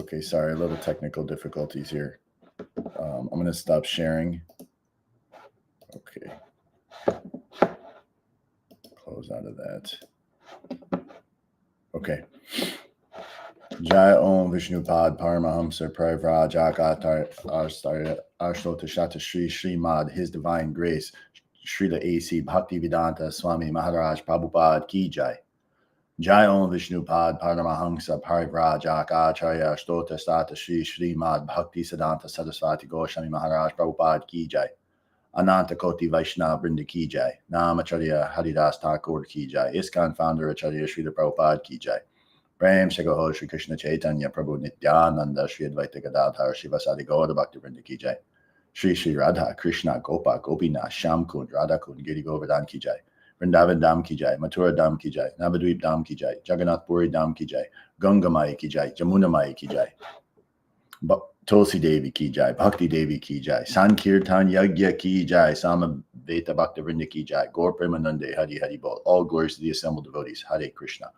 Okay, sorry, a little technical difficulties here. I'm going to stop sharing. Okay. Close out of that. Okay. Jai Om Vishnupad Paramahamsa Privrajagatara Ashtota Shata Shri Srimad, His Divine Grace, Srila A.C. Bhaktivedanta Swami Maharaj Prabhupada Ki Jai. Jai Om Vishnupad Paramahamsa Privrajagatara Ashtota Shata Shri Srimad Bhakti Siddhanta Saraswati Goswami Maharaj Prabhupada Ki Jai. Ananta Koti Vaishnava Brinda Ki Jai. Namacharya Haridas Thakur Ki Jai. ISKCON founder Acharya Srila Prabhupada Ki Jai. Prem Shagaho Shri Krishna Chaitanya Prabhu Nityananda Shri Advaita Gadadhar Shivasadi Gaura Bhakti Vrinda Ki Jai. Shri Shri Radha Krishna Gopa Gopinath Sham Kund Radha Kund Giri Govardhan Ki Jai. Vrindavan Dham Ki Jai. Mathura Dham Ki Jai. Navadvip Dham Ki Jai. Jagannath Puri Dham Ki Jai. Ganga Mai Ki Jai. Jamuna Mai Ki Jai. Tulsi Devi Ki Jai. Bhakti Devi Ki Jai. Sankirtan Yagya Ki Jai. Samaveta Bhakta Vrinda Ki Jai. Gaur Premanande Hari Hari Bol. All glories to the assembled devotees. Hare Krishna.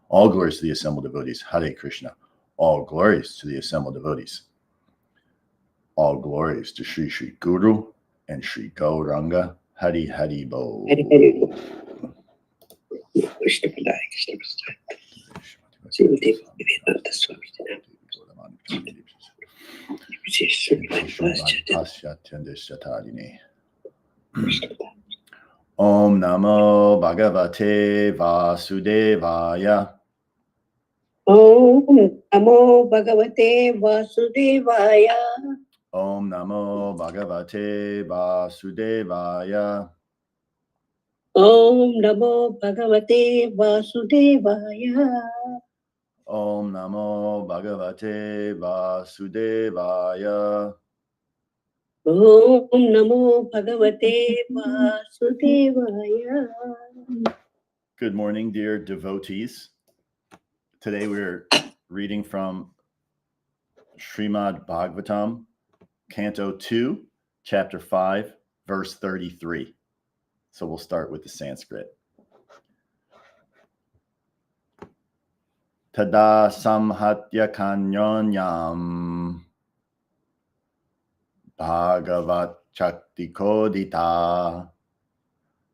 All glories to the assembled devotees. Hare Krishna. All glories to the assembled devotees. All glories to Sri Sri Guru and Sri Gauranga. Hari Hari Bol. Hari Hari Bol. Krishna Padaya, Krishna Padaya. Srimati Bhaktivedanta Swami Om Namo Bhagavate Vasudevaya. Om Namo Bhagavate Vasudevaya. Om Namo Bhagavate Vasudevaya. Om Namo Bhagavate Vasudevaya. Om Namo Bhagavate Vasudevaya. Om Namo Bhagavate Vasudevaya. Good morning, dear devotees. Today we're reading from Srimad Bhagvatam, Canto 2, Chapter 5, Verse 33. So we'll start with the Sanskrit. Tada samhatya kanyonyam bhagavat chakti kodita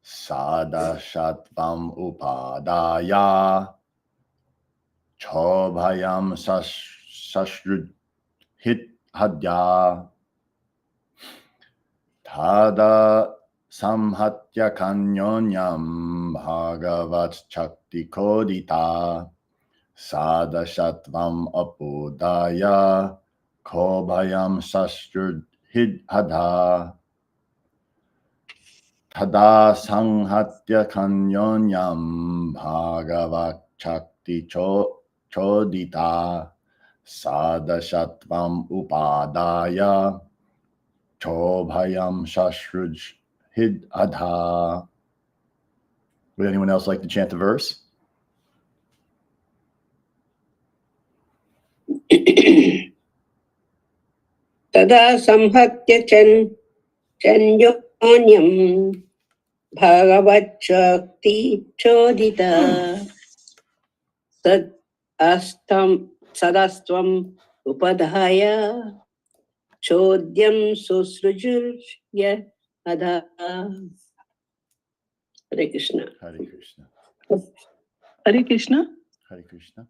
sadashatvam upadaya chobhayam sashrud hit hadya tada samhatya kanyonyam bhagavat chakti kodita sadashatvam apodaya kobhayam sashrud hit hadha tada samhatya kanyonyam bhagavat chakti chodita sadashatvam upadaya chobhayam sashrud hit hadha. Would anyone else like to chant the verse? Tada samhatya chanyonyam bhagavat shakti chodita sadastvam upadhaya chodyam susrujurya adha. Hare Krishna. Hare Krishna. Hare Krishna. Hare Krishna.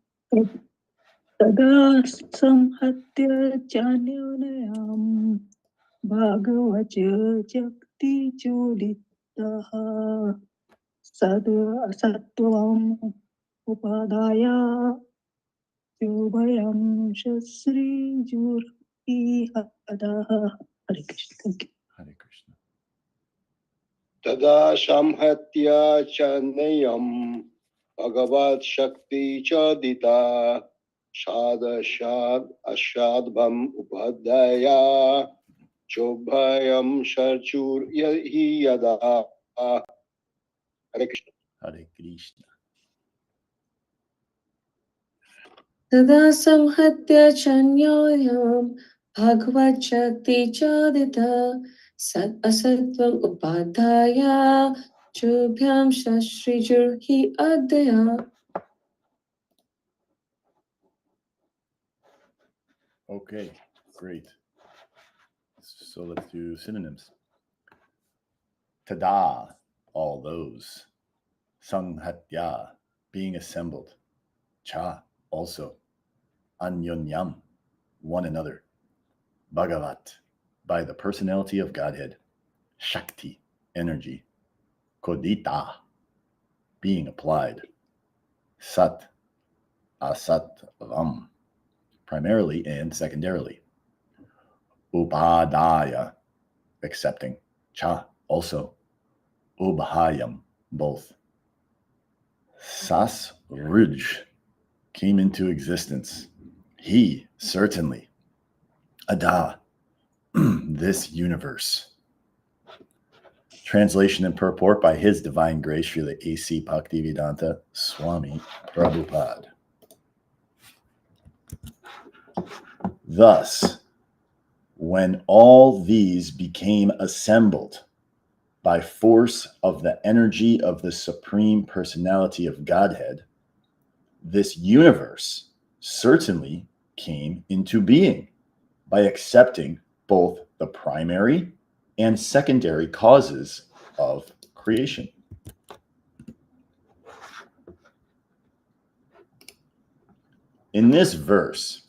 Tada samhatya chanyonayam bhagavacha jakti choditaha satvam upadaya chobhayam shasri jurhi hadaha. Hare Krishna. Thank you. Hare Krishna. Tada samhatya chanayam bhagavat shakti chodita sadashad ashadvam upadaya chobhayam sharchur yahi yada. Hare Krishna. Hare Krishna. Tada samhatya chanyoyam bhagavat shakti chodita sat asatvam upadhaya chobhyam shashri jurhi adaya. Okay, great. So let's do synonyms. Tada, all those. Sanghatya, being assembled. Cha, also. Anyonyam, one another. Bhagavat, by the personality of Godhead. Shakti, energy. Kodita, being applied. Sat, asatvam, primarily and secondarily. Upadaya, accepting. Cha, also. Ubhayam, both. Sas Ruj, came into existence. He, certainly. Ada, this universe. Translation and purport by His Divine Grace, Srila A.C. Bhaktivedanta Swami Prabhupada. Thus, when all these became assembled by force of the energy of the Supreme Personality of Godhead, this universe certainly came into being by accepting both the primary and secondary causes of creation. In this verse,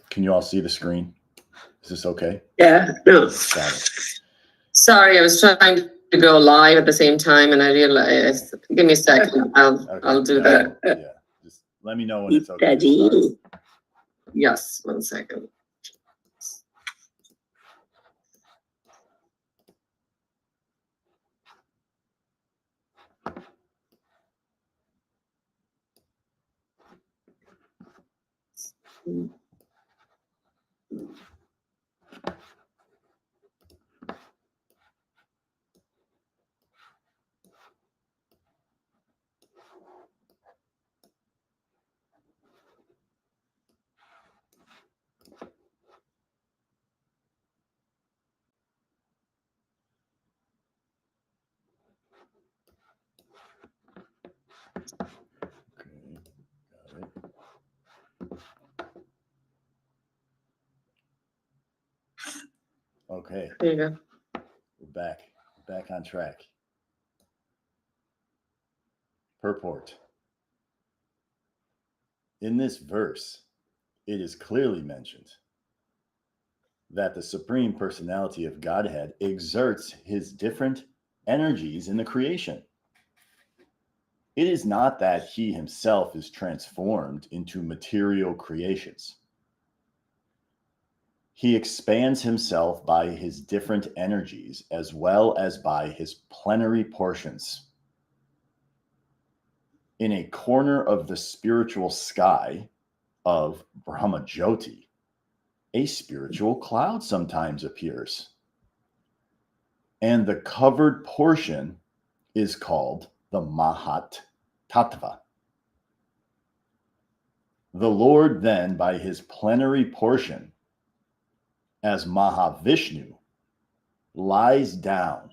can you all see the screen? Is this okay? Yeah, no. Got it. Sorry, I was trying to go live at the same time and I realized, give me a second, I'll do that. Yeah, just let me know when it's okay to Daddy. start. Yes, 1 second. Okay, got it. Okay, There you go. we're back on track. Purport. In this verse, it is clearly mentioned that the Supreme Personality of Godhead exerts his different energies in the creation. It is not that he himself is transformed into material creations. He expands himself by his different energies as well as by his plenary portions. In a corner of the spiritual sky of Brahmajyoti, a spiritual cloud sometimes appears. And the covered portion is called the Mahat Tattva. The Lord then, by his plenary portion, as Mahavishnu, lies down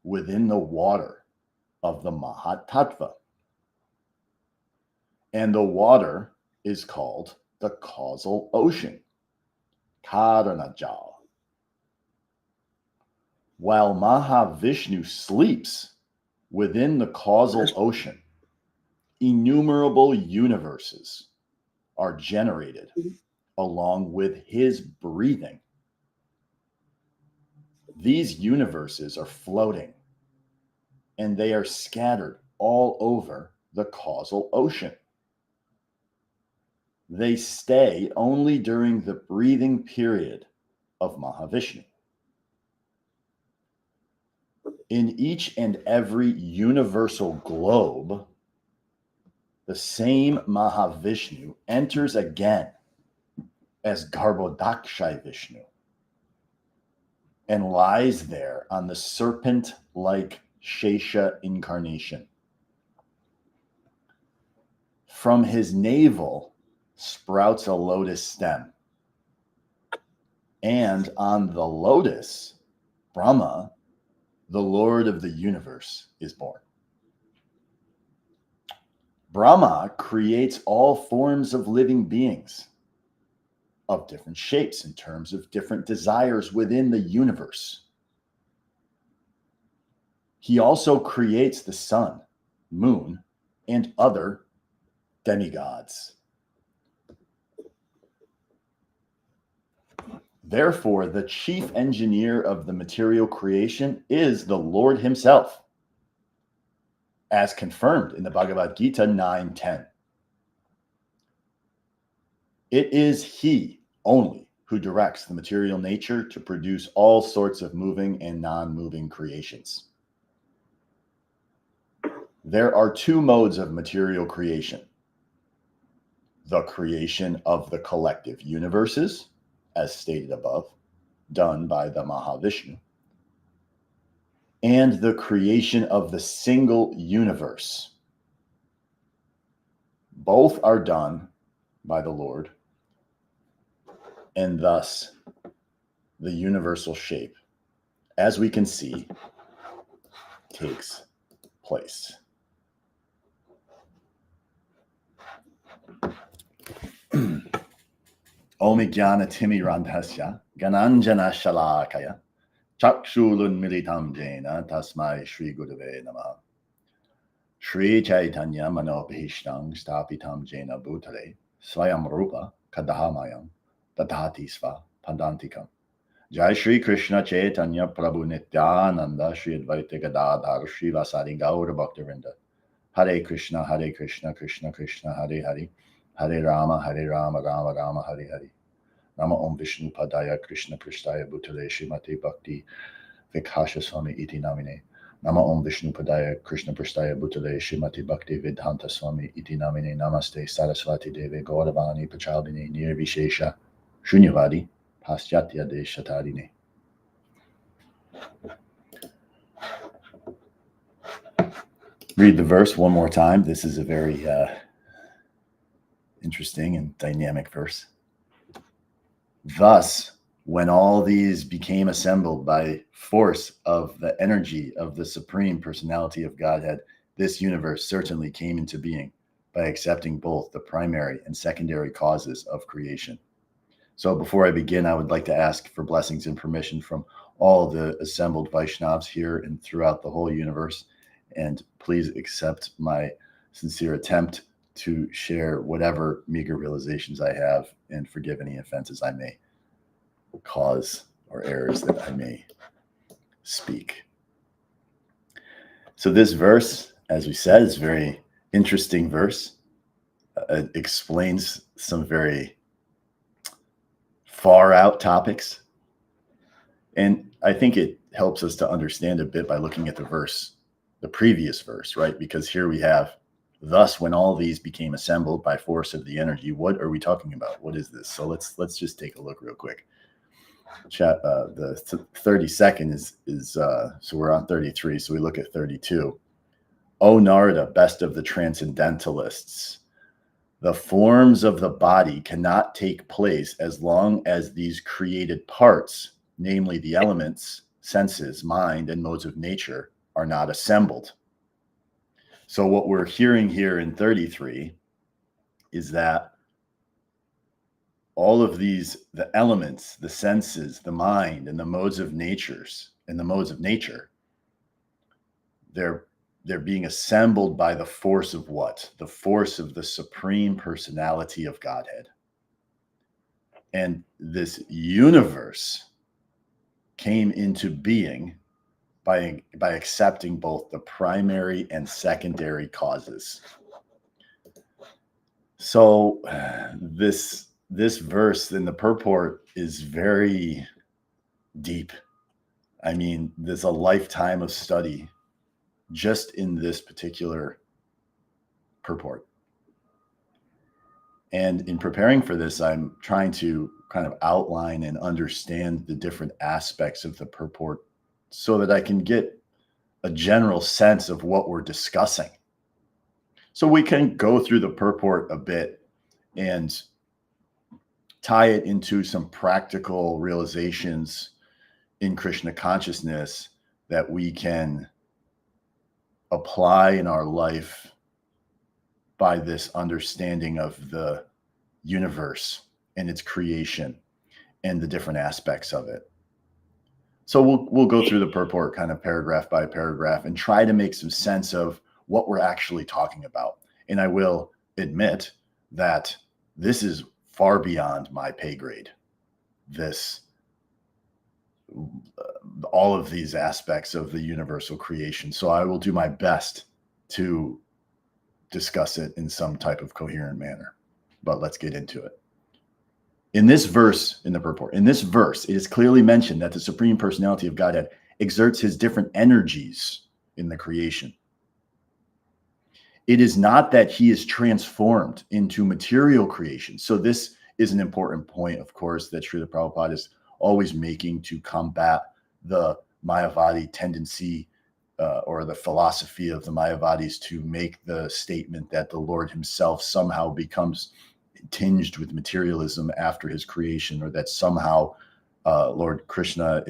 within the water of the Mahat Tattva. And the water is called the causal ocean, Karanajal. While Mahavishnu sleeps within the causal ocean, innumerable universes are generated along with his breathing. These universes are floating and they are scattered all over the causal ocean. They stay only during the breathing period of Mahavishnu. In each and every universal globe, the same Mahavishnu enters again as Garbhodakshai Vishnu and lies there on the serpent-like Shesha incarnation. From his navel sprouts a lotus stem, and on the lotus, Brahma, the Lord of the universe, is born. Brahma creates all forms of living beings of different shapes in terms of different desires within the universe. He also creates the sun, moon, and other demigods. Therefore, the chief engineer of the material creation is the Lord himself, as confirmed in the Bhagavad Gita 9:10. It is he only who directs the material nature to produce all sorts of moving and non-moving creations. There are two modes of material creation: the creation of the collective universes, as stated above, done by the Mahavishnu, and the creation of the single universe. Both are done by the Lord, and thus the universal shape, as we can see, takes place. Om Jnana Timirandhasya Gananjana Shalakaya Chakshulun Militam Jena Tasmai Shri Gurave Namaha. Shri Chaitanya Manobhishtang Stapitam Jena Bhutale Swayam Rupa Kadahamayam Dadhati Sva Pandantikam. Jai Shri Krishna Chaitanya Prabhu Nityananda Shri Advaita Gadadhar Shri Vasari Gaura Bhaktivinoda. Hare Krishna, Krishna Krishna, Hare Hare, Hare Rama, Rama Rama, Hare Hare. Nama Om Vishnu Padaya Krishna Prasthaya Bhutale Srimati Bhakti Vikhasha Swami Iti Namine. Nama Om Vishnu Padaya Krishna Prasthaya Bhutale Srimati Bhakti Vedanta Swami Iti Namine. Namaste Saraswati Deve Gauravani Pachaldini Nirvishesha Shunyavadi Paschatya Deshatarine. Read the verse one more time. This is a very interesting and dynamic verse. Thus, when all these became assembled by force of the energy of the Supreme Personality of Godhead, this universe certainly came into being by accepting both the primary and secondary causes of creation. So before I begin, I would like to ask for blessings and permission from all the assembled Vaishnavas here and throughout the whole universe. And please accept my sincere attempt to share whatever meager realizations I have and forgive any offenses I may cause or errors that I may speak. So this verse, as we said, is a very interesting verse. It explains some very far out topics. And I think it helps us to understand a bit by looking at the verse, the previous verse, right? Because here we have, thus, when all these became assembled by force of the energy. What are we talking about? What is this? So let's just take a look real quick. The 32nd is so we're on 33. So we look at 32. O Narada, best of the transcendentalists, the forms of the body cannot take place as long as these created parts, namely the elements, senses, mind, and modes of nature, are not assembled. So what we're hearing here in 33 is that all of these, the elements, the senses, the mind, and the modes of nature, they're being assembled by the force of what? The force of the Supreme Personality of Godhead. And this universe came into being by accepting both the primary and secondary causes. So this verse in the purport is very deep. I mean, there's a lifetime of study just in this particular purport. And in preparing for this, I'm trying to kind of outline and understand the different aspects of the purport so that I can get a general sense of what we're discussing. So we can go through the purport a bit and tie it into some practical realizations in Krishna consciousness that we can apply in our life by this understanding of the universe and its creation and the different aspects of it. So we'll go through the purport kind of paragraph by paragraph and try to make some sense of what we're actually talking about. And I will admit that this is far beyond my pay grade. All of these aspects of the universal creation. So I will do my best to discuss it in some type of coherent manner. But let's get into it. In this verse, in the purport, in this verse, it is clearly mentioned that the Supreme Personality of Godhead exerts his different energies in the creation. It is not that he is transformed into material creation. So this is an important point, of course, that Srila Prabhupada is always making to combat the Mayavadi tendency or the philosophy of the Mayavadis to make the statement that the Lord himself somehow becomes tinged with materialism after his creation, or that somehow Lord Krishna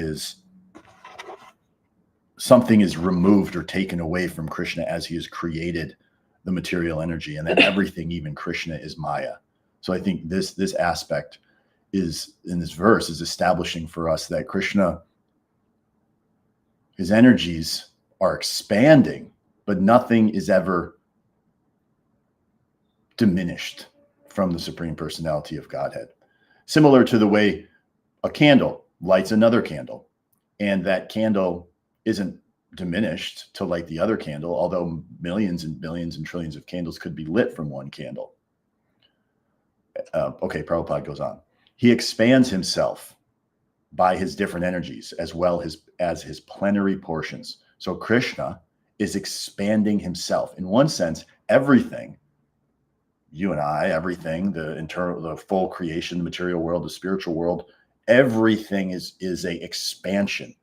something is removed or taken away from Krishna as he has created the material energy, and that everything, even Krishna, is Maya. So I think this aspect is, in this verse, is establishing for us that Krishna, his energies are expanding, but nothing is ever diminished from the Supreme Personality of Godhead. Similar to the way a candle lights another candle, and that candle isn't diminished to light the other candle, although millions and billions and trillions of candles could be lit from one candle. Okay, Prabhupada goes on. He expands himself by his different energies as well as his plenary portions. So Krishna is expanding himself. In one sense, everything, you and I, everything, the full creation, the material world, the spiritual world, everything is a expansion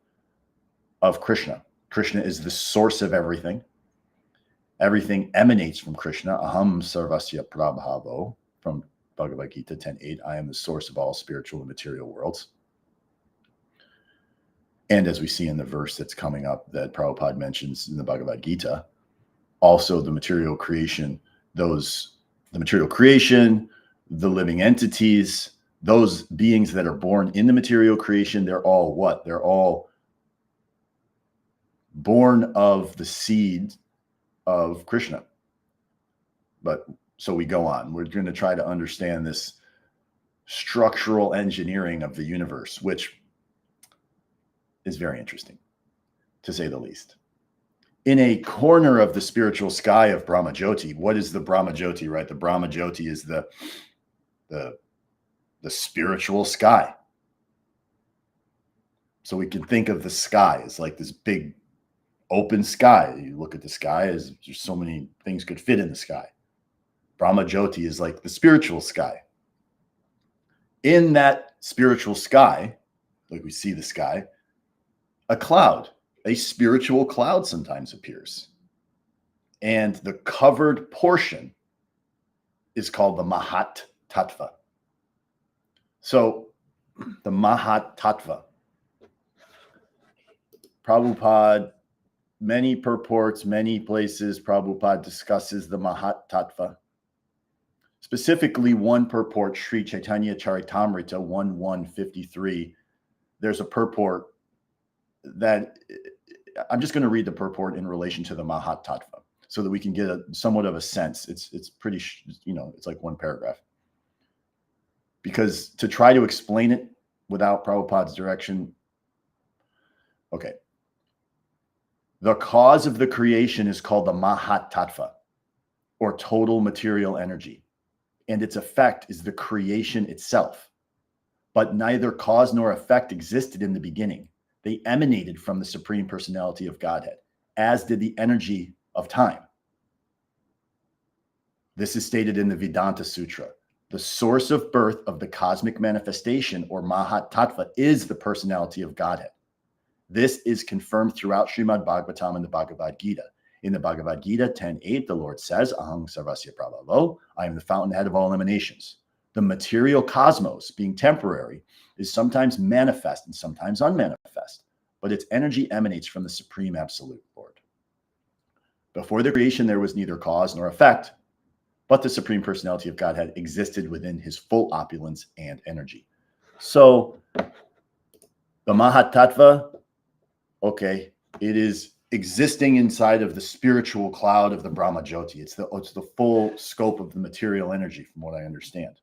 of Krishna. Krishna is the source of everything. Everything emanates from Krishna. Aham sarvasya prabhavo, from Bhagavad Gita 10:8. I am the source of all spiritual and material worlds. And as we see in the verse that's coming up that Prabhupada mentions in the Bhagavad Gita, also the material creation, the living entities, those beings that are born in the material creation, they're all what? They're all born of the seed of Krishna. But so we go on. We're going to try to understand this structural engineering of the universe, which is very interesting, to say the least. In a corner of the spiritual sky of Brahma Jyoti, what is the Brahma Jyoti, right? The Brahma Jyoti is the spiritual sky. So we can think of the sky as like this big open sky. You look at the sky as there's so many things could fit in the sky. Brahma Jyoti is like the spiritual sky. In that spiritual sky, like we see the sky, a cloud, a spiritual cloud sometimes appears. And the covered portion is called the Mahat Tattva. So the Mahat Tattva, Prabhupada, many purports, many places, Prabhupada discusses the Mahat Tattva. Specifically, one purport, Sri Chaitanya Charitamrita 1.153, there's a purport that I'm just going to read the purport in relation to the Mahat Tattva so that we can get somewhat of a sense. It's pretty, it's like one paragraph. Because to try to explain it without Prabhupada's direction, okay. The cause of the creation is called the Mahat Tattva, or total material energy, and its effect is the creation itself. But neither cause nor effect existed in the beginning. They emanated from the Supreme Personality of Godhead, as did the energy of time. This is stated in the Vedanta Sutra. The source of birth of the cosmic manifestation, or Mahat Tattva, is the personality of Godhead. This is confirmed throughout Srimad Bhagvatam and the Bhagavad Gita. In the Bhagavad Gita 10:8, the Lord says, Aham sarvasya prabhavo, I am the fountainhead of all emanations. The material cosmos, being temporary, is sometimes manifest and sometimes unmanifest, but its energy emanates from the Supreme Absolute Lord. Before the creation, there was neither cause nor effect. but the Supreme Personality of Godhead existed within his full opulence and energy. So the Mahatattva, okay, it is existing inside of the spiritual cloud of the Brahma Jyoti. It's the full scope of the material energy, from what I understand.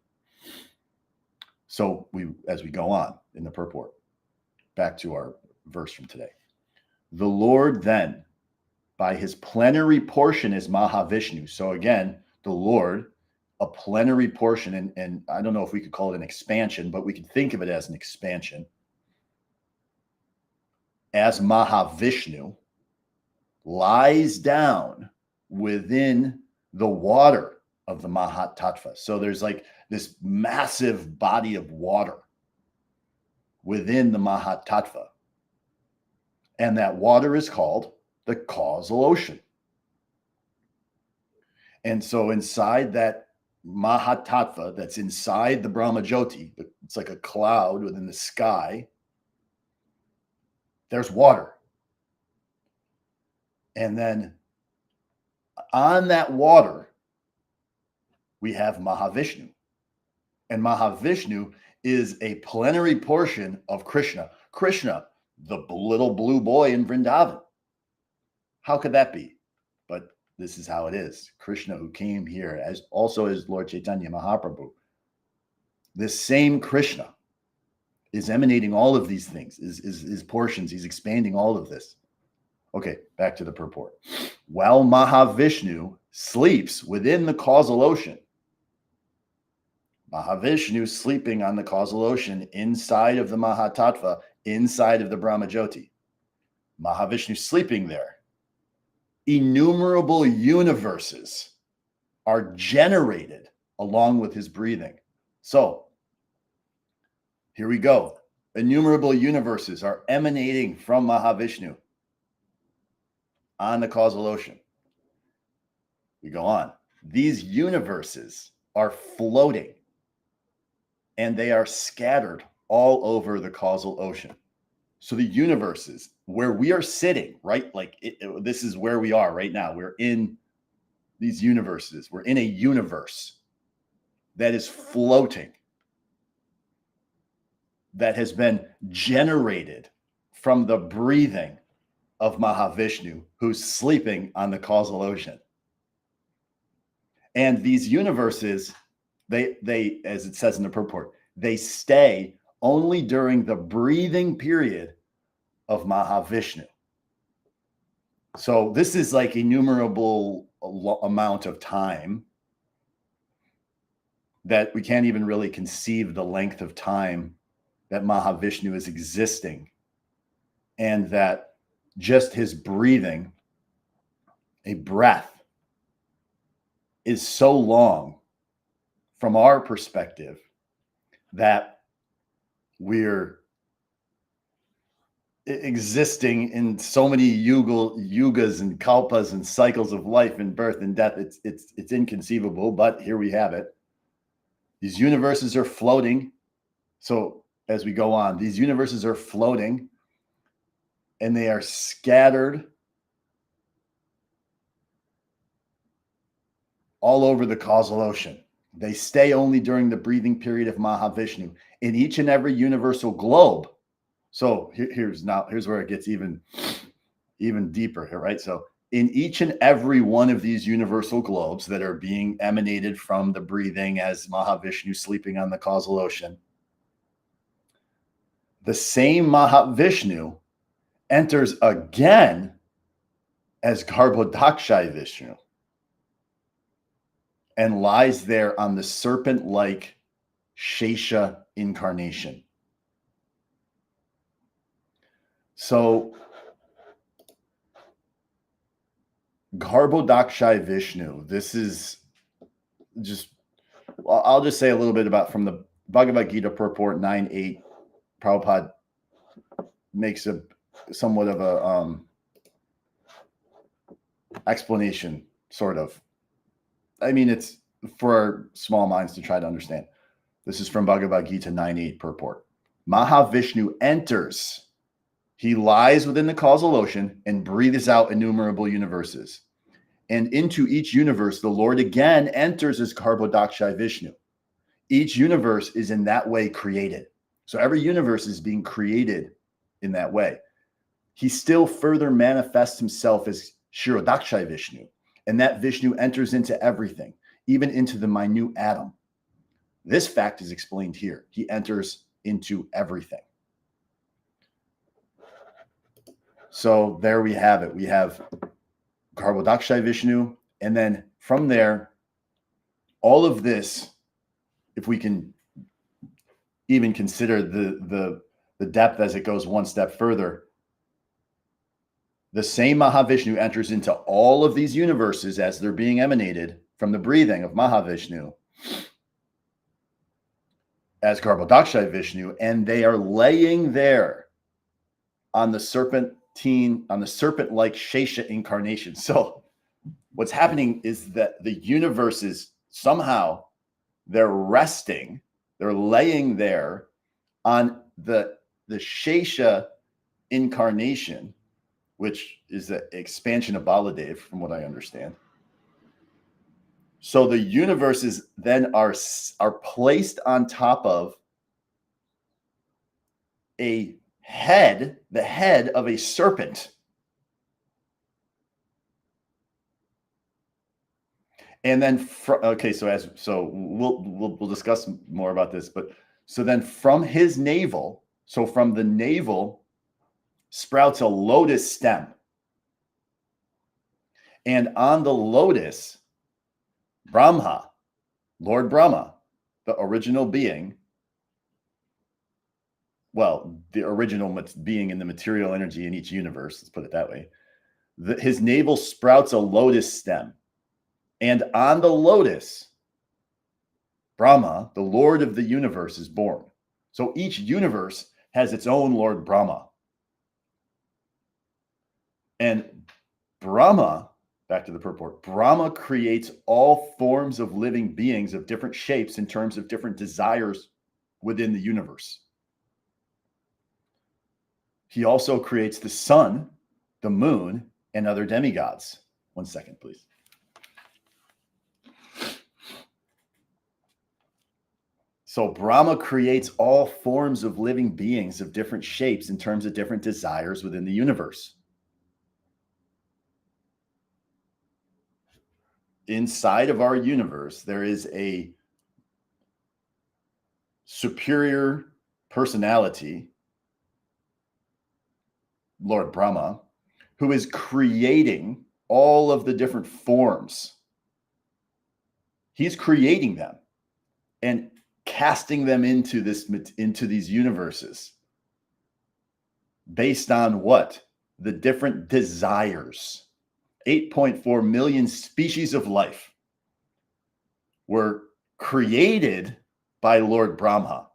So as we go on in the purport, back to our verse from today. The Lord then, by his plenary portion, is Mahavishnu. So again, the Lord, a plenary portion, and I don't know if we could call it an expansion, but we could think of it as an expansion, as Mahavishnu, lies down within the water of the Mahatattva. So there's like this massive body of water within the Mahatattva. And that water is called the causal ocean. And so inside that Mahatattva, that's inside the Brahma Jyoti, it's like a cloud within the sky, there's water. And then on that water, we have Mahavishnu. And Mahavishnu is a plenary portion of Krishna. Krishna, the little blue boy in Vrindavan. How could that be? But this is how it is. Krishna, who came here as also as Lord Chaitanya Mahaprabhu, this same Krishna is emanating all of these things, is portions. He's expanding all of this. Okay, back to the purport. While Mahavishnu sleeps within the causal ocean, Mahavishnu sleeping on the causal ocean inside of the Mahatattva, inside of the Brahma Jyoti. Mahavishnu sleeping there. Innumerable universes are generated along with his breathing. So, here we go. Innumerable universes are emanating from Mahavishnu on the causal ocean. We go on. These universes are floating and they are scattered all over the causal ocean. So the universes where we are sitting, right? Like this is where we are right now. We're in these universes. We're in a universe that is floating, that has been generated from the breathing of Mahavishnu, who's sleeping on the causal ocean. And these universes, they, as it says in the purport, they stay only during the breathing period of Mahavishnu. So this is like innumerable amount of time that we can't even really conceive the length of time that Mahavishnu is existing, and that just his breathing, a breath, is so long from our perspective that we're existing in so many yugas and kalpas and cycles of life and birth and death. It's inconceivable, but here we have it. These universes are floating. So as we go on, these universes are floating and they are scattered all over the causal ocean. They stay only during the breathing period of Mahavishnu in each and every universal globe. So here's where it gets even deeper here, right? So in each and every one of these universal globes that are being emanated from the breathing as Mahavishnu sleeping on the causal ocean, the same Mahavishnu enters again as Garbhodakshai Vishnu and lies there on the serpent-like Shesha incarnation. So Garbhodakshai Vishnu, this is just, I'll just say a little bit about from the Bhagavad Gita purport 9.8. Prabhupada makes a somewhat of a explanation, sort of. I mean, it's for our small minds to try to understand. This is from Bhagavad Gita 9.8 purport. Mahavishnu enters. He lies within the causal ocean and breathes out innumerable universes. And into each universe, the Lord again enters as Garbhodakshai Vishnu. Each universe is in that way created. So every universe is being created in that way. He still further manifests himself as Kshirodakshai Vishnu. And that Vishnu enters into everything, even into the minute atom. This fact is explained here. He enters into everything. So there we have it. We have Garbhodakshai Vishnu. And then from there, all of this, if we can even consider the depth as it goes one step further, the same Mahavishnu enters into all of these universes as they're being emanated from the breathing of Mahavishnu as Garbhodakshai Vishnu, and they are laying there on the serpent-like Shesha incarnation. So what's happening is that the universes somehow they're resting, they're laying there on the Shesha incarnation, which is the expansion of Baladev, from what I understand. So the universes then are placed on top of the head of a serpent. And then, so we'll discuss more about this. But so then from his navel, so from the navel sprouts a lotus stem. And on the lotus, Brahma, Lord Brahma, the original being, well, the original being in the material energy in each universe, let's put it that way, his navel sprouts a lotus stem. And on the lotus, Brahma, the Lord of the universe, is born. So each universe has its own Lord Brahma. And Brahma, back to the purport, Brahma creates all forms of living beings of different shapes in terms of different desires within the universe. He also creates the sun, the moon, and other demigods. 1 second, please. So Brahma creates all forms of living beings of different shapes in terms of different desires within the universe. Inside of our universe, there is a superior personality, Lord Brahma, who is creating all of the different forms. He's creating them and casting them into these universes based on what? The different desires. 8.4 million species of life were created by Lord Brahma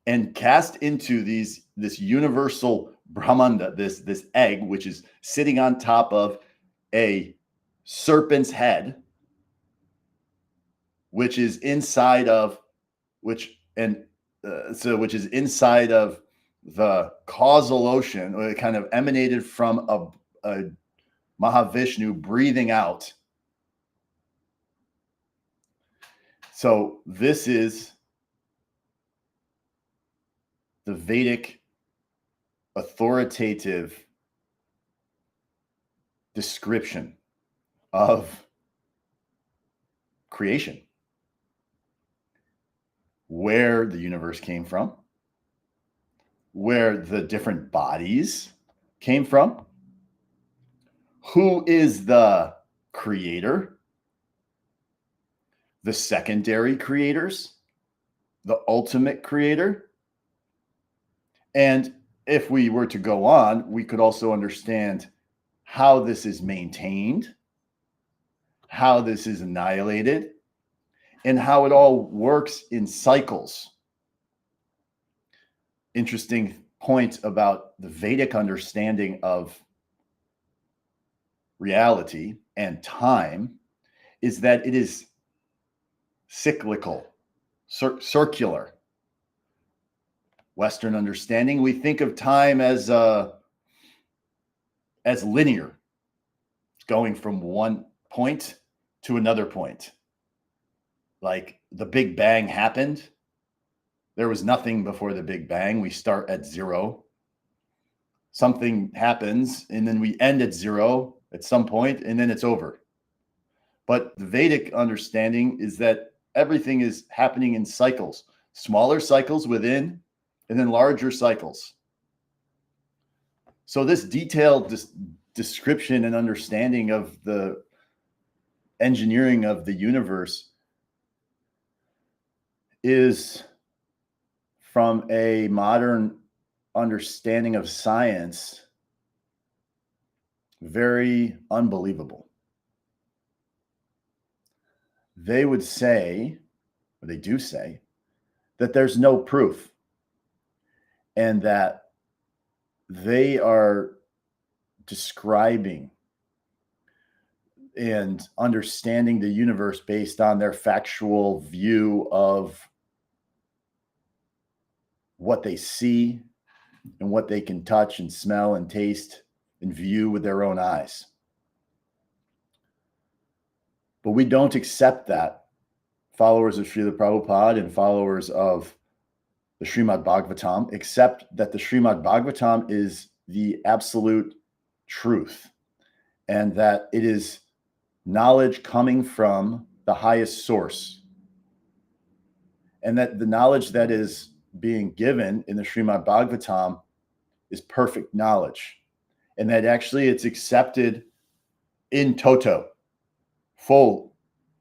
and cast into this universal Brahmanda, this egg, which is sitting on top of a serpent's head, which is inside of which is inside of the causal ocean, or it kind of emanated from a Mahavishnu breathing out. So this is the Vedic authoritative description of creation, where the universe came from, where the different bodies came from, who is the creator, the secondary creators, the ultimate creator. And if we were to go on, we could also understand how this is maintained, how this is annihilated, and how it all works in cycles. Interesting point about the Vedic understanding of reality and time is that it is cyclical, circular. Western understanding, we think of time as linear. going from one point to another point. Like the Big Bang happened. There was nothing before the Big Bang. We start at zero. Something happens, and then we end at zero at some point, and then it's over. But the Vedic understanding is that everything is happening in cycles, smaller cycles within, and then larger cycles. So this detailed description and understanding of the engineering of the universe is, from a modern understanding of science, very unbelievable. They would say, or they do say, that there's no proof, and that they are describing and understanding the universe based on their factual view of what they see and what they can touch and smell and taste and view with their own eyes. But we don't accept that. Followers of Srila Prabhupada and followers of the Srimad Bhagvatam accept that the Srimad Bhagvatam is the absolute truth, and that it is knowledge coming from the highest source, and that the knowledge that is being given in the Srimad Bhagvatam is perfect knowledge, and that actually it's accepted in toto, full.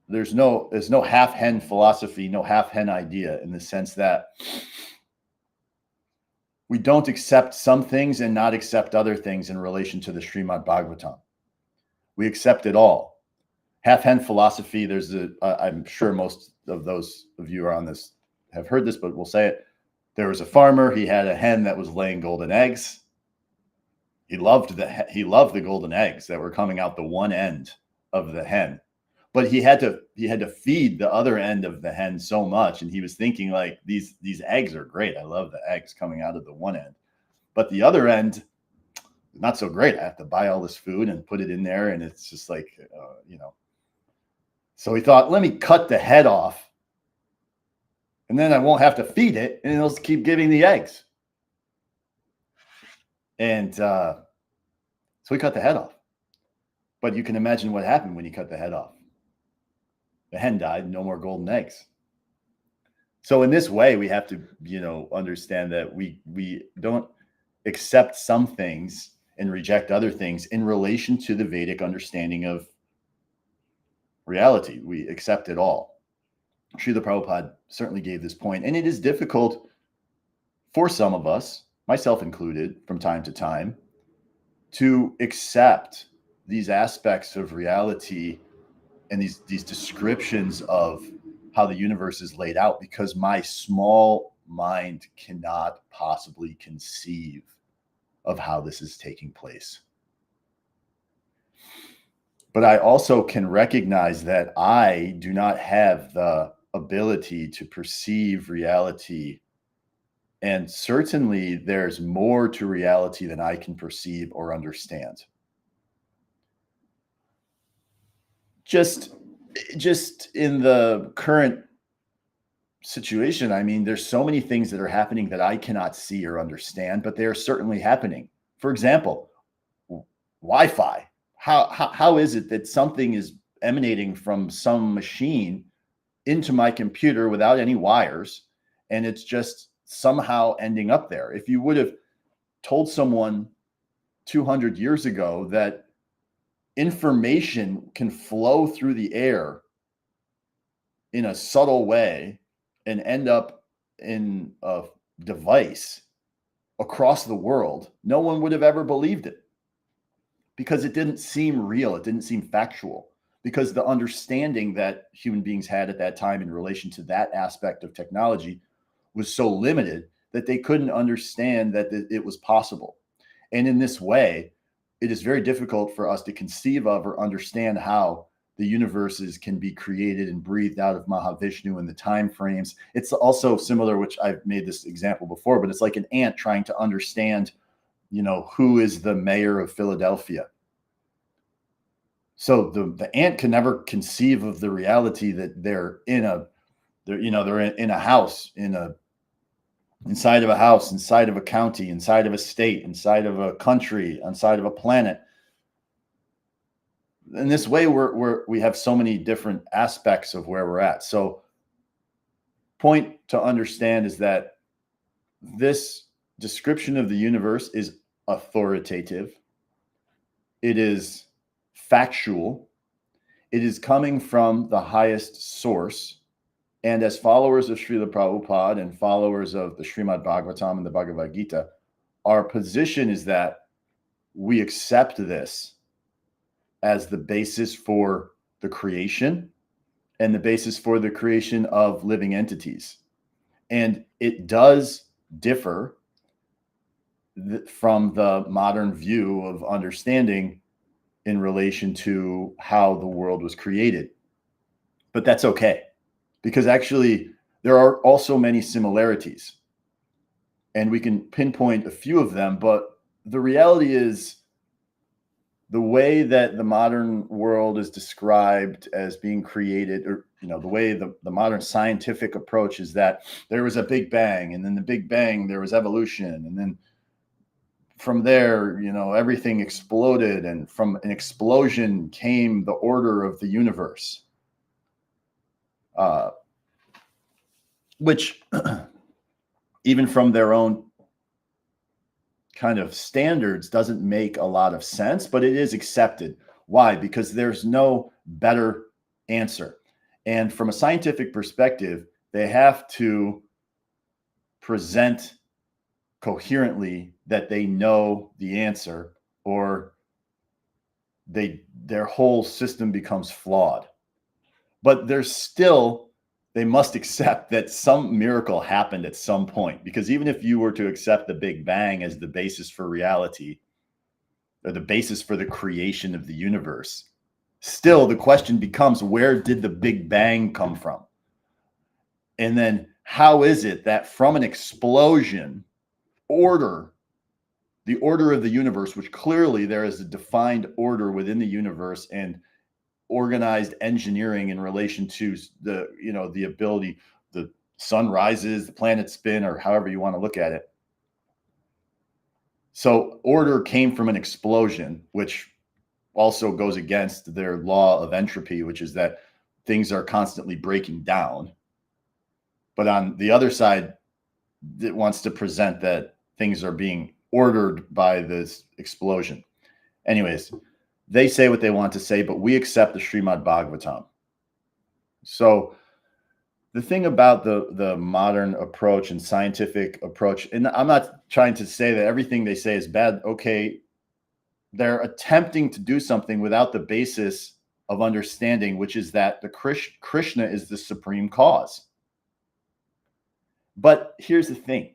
There's no half hen philosophy, no half hen idea, in the sense that we don't accept some things and not accept other things in relation to the Srimad Bhagavatam. We accept it all. Half hen philosophy, I'm sure most of those of you are on this have heard this, but we'll say it. There was a farmer. He had a hen that was laying golden eggs. He loved the golden eggs that were coming out the one end of the hen, but he had to feed the other end of the hen so much, and he was thinking, like, these eggs are great. I love the eggs coming out of the one end, but the other end, not so great. I have to buy all this food and put it in there, and it's just like, So he thought, let me cut the head off, and then I won't have to feed it, and it'll keep giving the eggs. And so he cut the head off. But you can imagine what happened when he cut the head off. The hen died, no more golden eggs. So in this way, we have to, understand that we don't accept some things and reject other things in relation to the Vedic understanding of reality. We accept it all. Srila Prabhupada certainly gave this point, and it is difficult for some of us, myself included, from time to time, to accept these aspects of reality and these descriptions of how the universe is laid out, because my small mind cannot possibly conceive of how this is taking place. But I also can recognize that I do not have the ability to perceive reality. And certainly there's more to reality than I can perceive or understand. Just in the current situation, I mean, there's so many things that are happening that I cannot see or understand, but they are certainly happening. For example, Wi-Fi. How is it that something is emanating from some machine into my computer without any wires, and it's just somehow ending up there? If you would have told someone 200 years ago that information can flow through the air in a subtle way and end up in a device across the world, no one would have ever believed it, because it didn't seem real. It didn't seem factual, because the understanding that human beings had at that time in relation to that aspect of technology was so limited that they couldn't understand that it was possible. And in this way, it is very difficult for us to conceive of or understand how the universes can be created and breathed out of Mahavishnu in the time frames. It's also similar, which I've made this example before, but it's like an ant trying to understand, who is the mayor of Philadelphia. So the ant can never conceive of the reality that they're in a house, inside of a house, inside of a county, inside of a state, inside of a country, inside of a planet. In this way, we have so many different aspects of where we're at. So point to understand is that this description of the universe is authoritative. It is factual. It is coming from the highest source. And as followers of Srila Prabhupada and followers of the Srimad Bhagvatam and the Bhagavad Gita, our position is that we accept this as the basis for the creation and the basis for the creation of living entities. And it does differ from the modern view of understanding in relation to how the world was created. But that's okay, because actually there are also many similarities. And we can pinpoint a few of them, but the reality is the way that the modern world is described as being created, or the way the modern scientific approach is that there was a big bang, and then the big bang, there was evolution, and then from there, everything exploded, and from an explosion came the order of the universe, which even from their own kind of standards doesn't make a lot of sense, but it is accepted. Why? Because there's no better answer. And from a scientific perspective, they have to present coherently that they know the answer, or their whole system becomes flawed. But they must accept that some miracle happened at some point, because even if you were to accept the Big Bang as the basis for reality, or the basis for the creation of the universe, still the question becomes, where did the Big Bang come from? And then how is it that from an explosion, the order of the universe, which clearly there is a defined order within the universe and organized engineering in relation to the ability, the sun rises, the planets spin, or however you want to look at it. So order came from an explosion, which also goes against their law of entropy, which is that things are constantly breaking down. But on the other side, it wants to present that things are being ordered by this explosion. Anyways, they say what they want to say, but we accept the Srimad Bhagvatam. So the thing about the modern approach and scientific approach, and I'm not trying to say that everything they say is bad. Okay, they're attempting to do something without the basis of understanding, which is that the Krishna is the supreme cause. But here's the thing.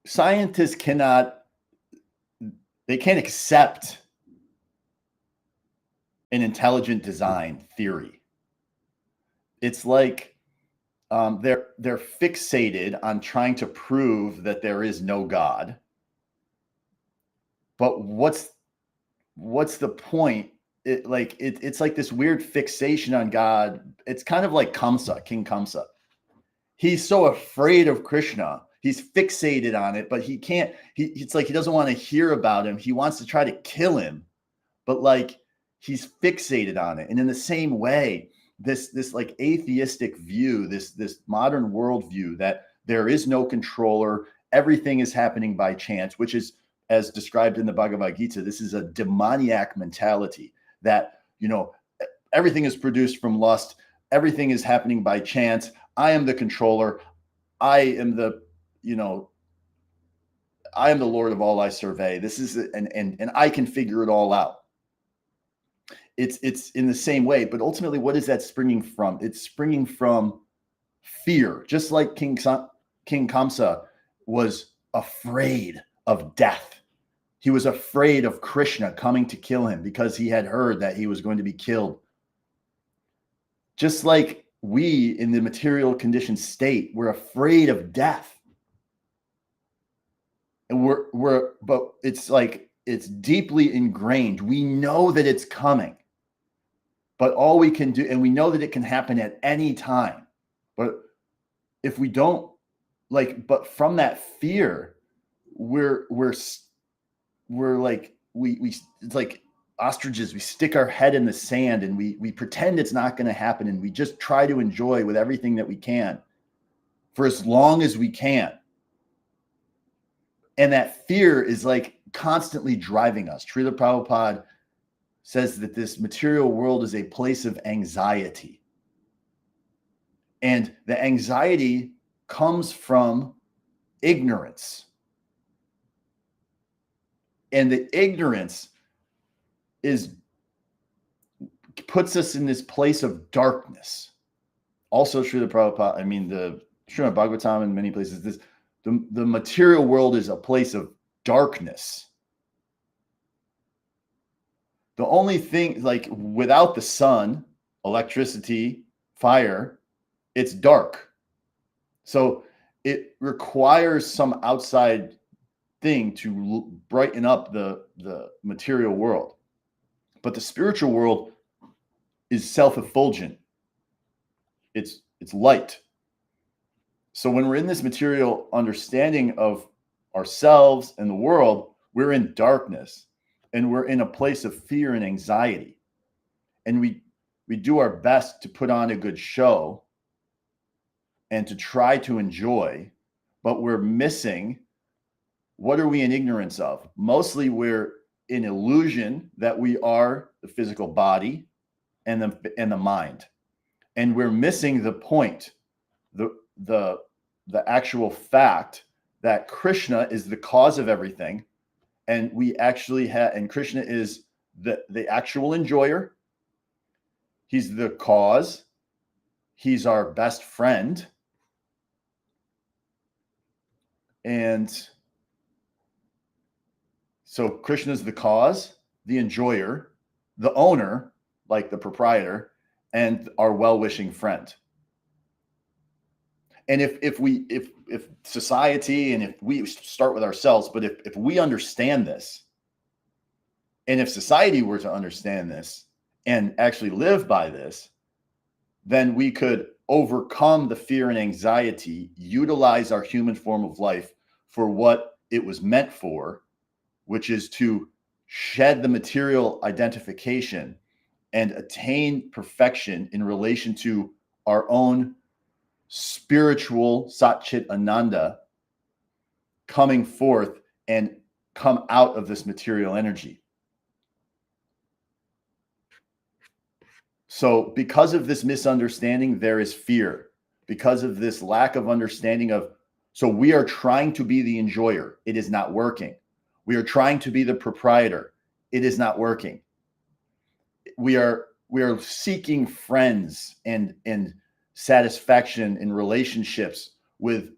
Scientists can't accept an intelligent design theory. It's like they're fixated on trying to prove that there is no God. But what's the point? It's like this weird fixation on God. It's kind of like King Kamsa. He's so afraid of Krishna. He's fixated on it, but he can't. It's like he doesn't want to hear about him. He wants to try to kill him, but like he's fixated on it. And in the same way, this like atheistic view, this modern worldview that there is no controller, everything is happening by chance, which is, as described in the Bhagavad Gita, this is a demoniac mentality that everything is produced from lust, everything is happening by chance. I am the controller. I am the Lord of all I survey. This is and I can figure it all out. It's in the same way, but ultimately, what is that springing from? It's springing from fear, just like King Kamsa was afraid of death. He was afraid of Krishna coming to kill him because he had heard that he was going to be killed. Just like we in the material conditioned state, we're afraid of death. And but it's like it's deeply ingrained. We know that it's coming, but all we can do, and we know that it can happen at any time. But if we don't but from that fear, we're like we it's like ostriches. We stick our head in the sand and we pretend it's not going to happen, and we just try to enjoy with everything that we can for as long as we can. And that fear is like constantly driving us. Srila Prabhupada says that this material world is a place of anxiety. And the anxiety comes from ignorance. And the ignorance puts us in this place of darkness. Also, Srila Prabhupada, the Srimad Bhagvatam in many places, the material world is a place of darkness. The only thing, without the sun, electricity, fire, it's dark. So it requires some outside thing to brighten up the material world. But the spiritual world is self-effulgent. It's light. So when we're in this material understanding of ourselves and the world, we're in darkness, and we're in a place of fear and anxiety. And we do our best to put on a good show and to try to enjoy, but we're missing, what are we in ignorance of? Mostly we're in illusion that we are the physical body and the mind. And we're missing the point, the actual fact that Krishna is the cause of everything. And we actually and Krishna is the actual enjoyer. He's the cause. He's our best friend. And so Krishna is the cause, the enjoyer, the owner, like the proprietor, and our well-wishing friend. And if society, and if we start with ourselves, but if we understand this, and if society were to understand this and actually live by this, then we could overcome the fear and anxiety, utilize our human form of life for what it was meant for, which is to shed the material identification and attain perfection in relation to our own spiritual Sat-Chit Ananda coming forth and come out of this material energy. So because of this misunderstanding, there is fear. Because of this lack of understanding so we are trying to be the enjoyer. It is not working. We are trying to be the proprietor. It is not working. We are seeking friends and satisfaction in relationships with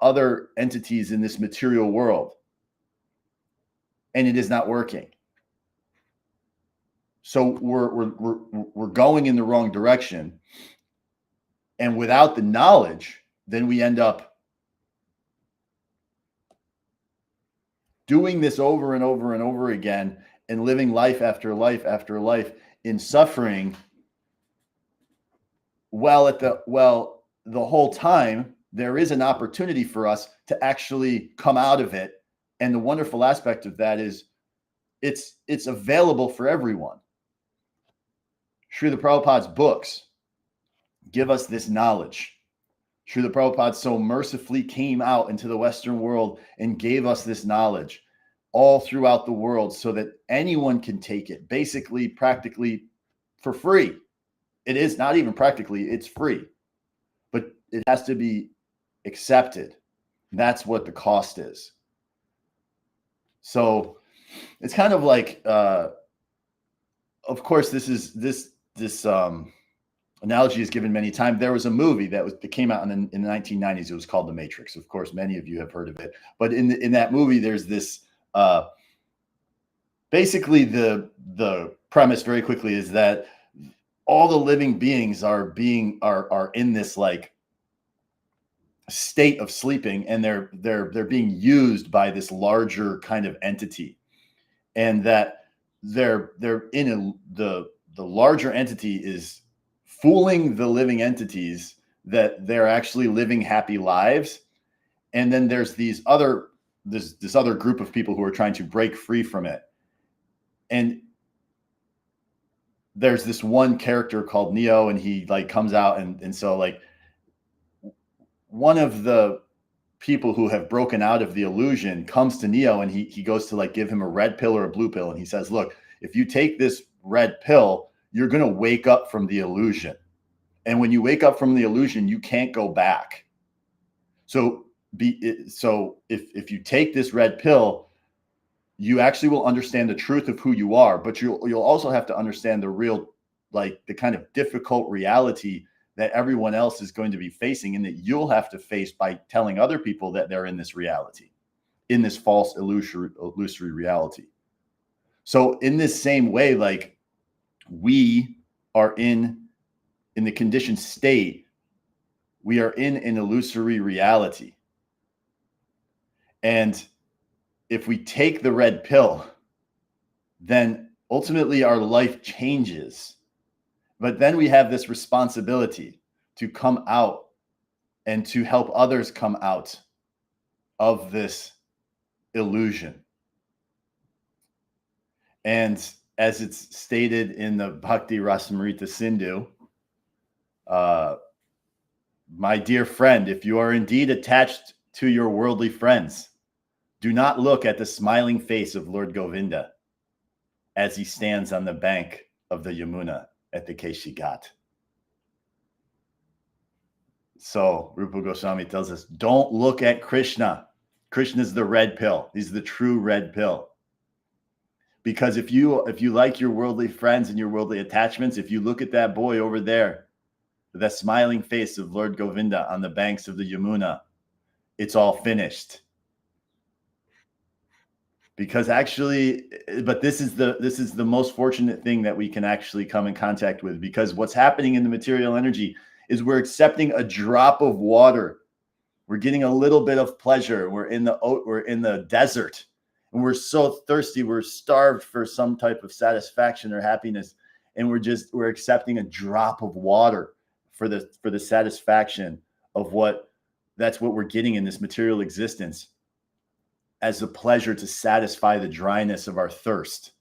other entities in this material world. And it is not working. So we're going in the wrong direction. And without the knowledge, then we end up doing this over and over and over again and living life after life after life in suffering. The whole time there is an opportunity for us to actually come out of it. And the wonderful aspect of that is it's available for everyone. Srila Prabhupada's books give us this knowledge. Srila Prabhupada so mercifully came out into the Western world and gave us this knowledge all throughout the world so that anyone can take it, basically, practically for free. It is not even practically, it's free, but it has to be accepted. That's what the cost is. So it's kind of like, of course, this analogy is given many times. There was a movie that came out in the 1990s. It was called The Matrix. Of course, many of you have heard of it. But in that movie, there's this. Basically, the premise very quickly is that all the living beings are in this state of sleeping, and they're being used by this larger kind of entity. and that they're in the larger entity is fooling the living entities that they're actually living happy lives. And then there's this other group of people who are trying to break free from it. And there's this one character called Neo, and he like comes out, and so like one of the people who have broken out of the illusion comes to Neo, and he goes to like give him a red pill or a blue pill, and he says, look, if you take this red pill, you're going to wake up from the illusion. And when you wake up from the illusion, you can't go back. So if you take this red pill, you actually will understand the truth of who you are, but you'll also have to understand the real, like the kind of difficult reality that everyone else is going to be facing, and that you'll have to face by telling other people that they're in this reality, in this false illusory reality. So in this same way, like we are in the conditioned state, we are in an illusory reality. And if we take the red pill, then ultimately our life changes. But then we have this responsibility to come out and to help others come out of this illusion. And as it's stated in the Bhakti Rasamrita Sindhu, my dear friend, if you are indeed attached to your worldly friends, do not look at the smiling face of Lord Govinda as he stands on the bank of the Yamuna at the Keshi Ghat. So Rupa Goswami tells us, don't look at Krishna. Krishna is the red pill. He's the true red pill. Because if you like your worldly friends and your worldly attachments, if you look at that boy over there, the smiling face of Lord Govinda on the banks of the Yamuna, it's all finished. Because actually, but this is the most fortunate thing that we can actually come in contact with, because what's happening in the material energy is we're accepting a drop of water. We're getting a little bit of pleasure. We're in the desert, and we're so thirsty. We're starved for some type of satisfaction or happiness, and we're accepting a drop of water for the satisfaction of that's what we're getting in this material existence, as a pleasure to satisfy the dryness of our thirst.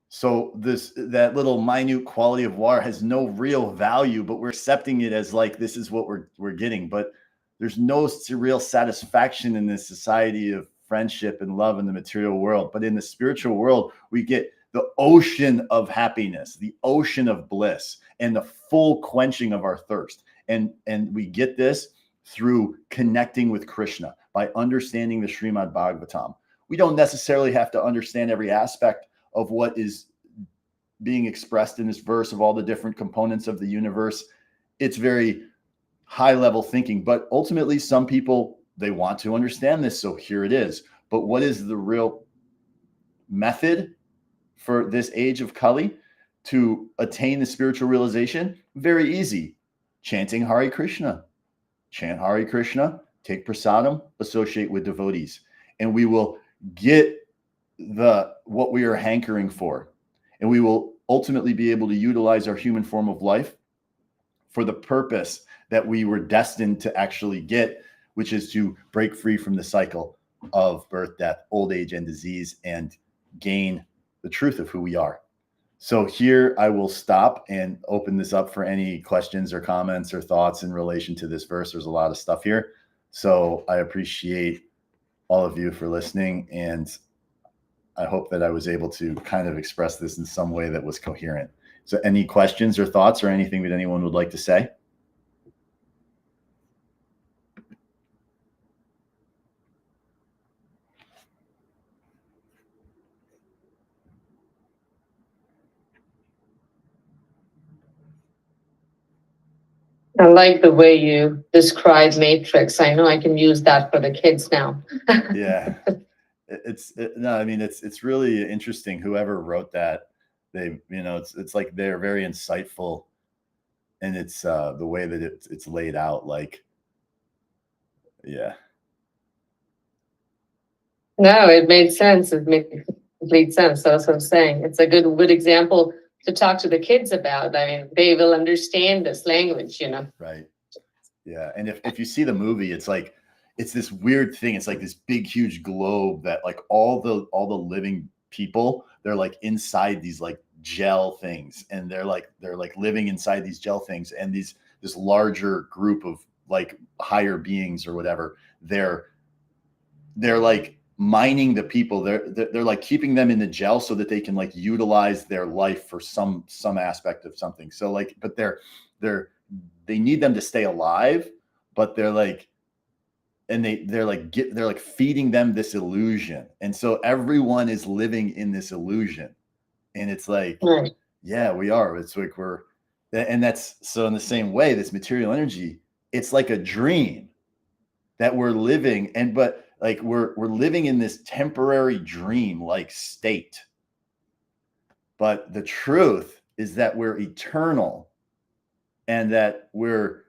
So that little minute quality of water has no real value, but we're accepting it as like, this is what we're getting. But there's no real satisfaction in this society of friendship and love in the material world. But in the spiritual world, we get the ocean of happiness, the ocean of bliss, and the full quenching of our thirst. And we get this through connecting with Krishna, by understanding the Srimad Bhagvatam. We don't necessarily have to understand every aspect of what is being expressed in this verse, of all the different components of the universe. It's very high level thinking, but ultimately some people, they want to understand this. So here it is. But what is the real method for this age of Kali to attain the spiritual realization? Very easy. Chanting Hare Krishna. Chant Hare Krishna, take prasadam, associate with devotees, and we will get what we are hankering for. And we will ultimately be able to utilize our human form of life for the purpose that we were destined to actually get, which is to break free from the cycle of birth, death, old age, and disease, and gain the truth of who we are. So here I will stop and open this up for any questions or comments or thoughts in relation to this verse. There's a lot of stuff here. So I appreciate all of you for listening, and I hope that I was able to kind of express this in some way that was coherent. So any questions or thoughts or anything that anyone would like to say? I like the way you describe Matrix. I know I can use that for the kids now. Yeah, it's really interesting. Whoever wrote that, it's like they're very insightful, and it's the way that it's laid out. Like, yeah. No, it made sense. It made complete sense. That's what I'm saying. It's a good example to talk to the kids about. I mean, they will understand this language, you know. Right. Yeah. And if you see the movie, it's like, it's this weird thing. It's like this big, huge globe that like all the living people, they're like inside these like gel things, and they're like living inside these gel things, and this larger group of like higher beings or whatever, they're like mining the people. They're like keeping them in the gel so that they can like utilize their life for some aspect of something. So like, but they need them to stay alive, but they're like, and they're like feeding them this illusion. And so everyone is living in this illusion. And it's like, Right. yeah, we are. It's like and that's so in the same way, this material energy, it's like a dream that we're living, but like we're living in this temporary dream like state. But the truth is that we're eternal, and that we're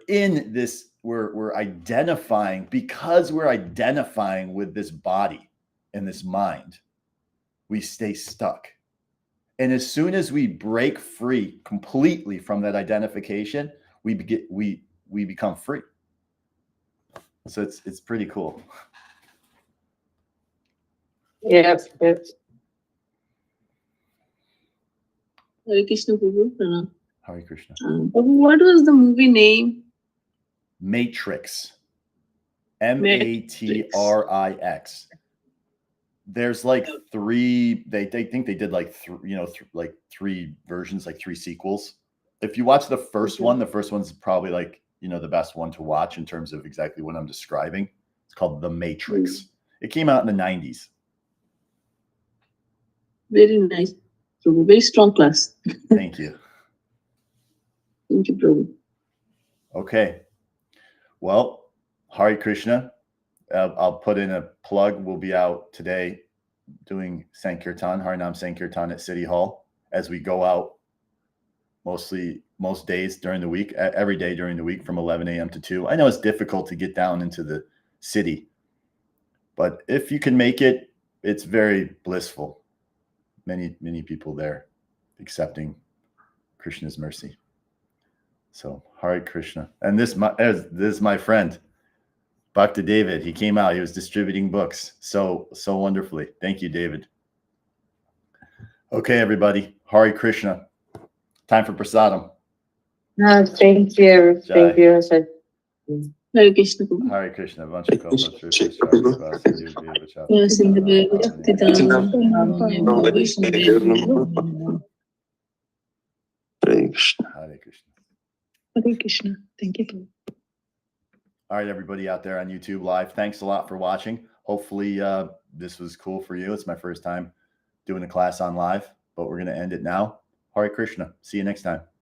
in this, we're identifying, because we're identifying with this body and this mind, we stay stuck. And as soon as we break free completely from that identification, we become free. So it's pretty cool. Yes. Hare Krishna Prabhu. Pranam. Hare Krishna. Prabhu, what was the movie name? Matrix. Matrix. There's like three. They think they did like three versions, like three sequels. If you watch the first one, the first one's probably like, the best one to watch in terms of exactly what I'm describing. It's called The Matrix. It came out in the 90s. Very nice, Prabhu. Very strong class. Thank you. Thank you, Prabhu. Okay. Well, Hare Krishna. I'll put in a plug. We'll be out today doing Sankirtan, Harinam Sankirtan at City Hall, as we go out most days during the week, every day during the week from 11 a.m. to 2. I know it's difficult to get down into the city, but if you can make it, it's very blissful. Many, many people there accepting Krishna's mercy. So Hare Krishna. And this is my friend, Bhakta David. He came out. He was distributing books so wonderfully. Thank you, David. Okay, everybody. Hare Krishna. Time for prasadam. Thank you. Thank you. Hare Krishna Prabhu. Hare Krishna. Hare Krishna. Hare Krishna. Hare Krishna. Thank you, Prabhu. All right, everybody out there on YouTube Live, thanks a lot for watching. Hopefully this was cool for you. It's my first time doing a class on live, but we're going to end it now. Hare Krishna. See you next time.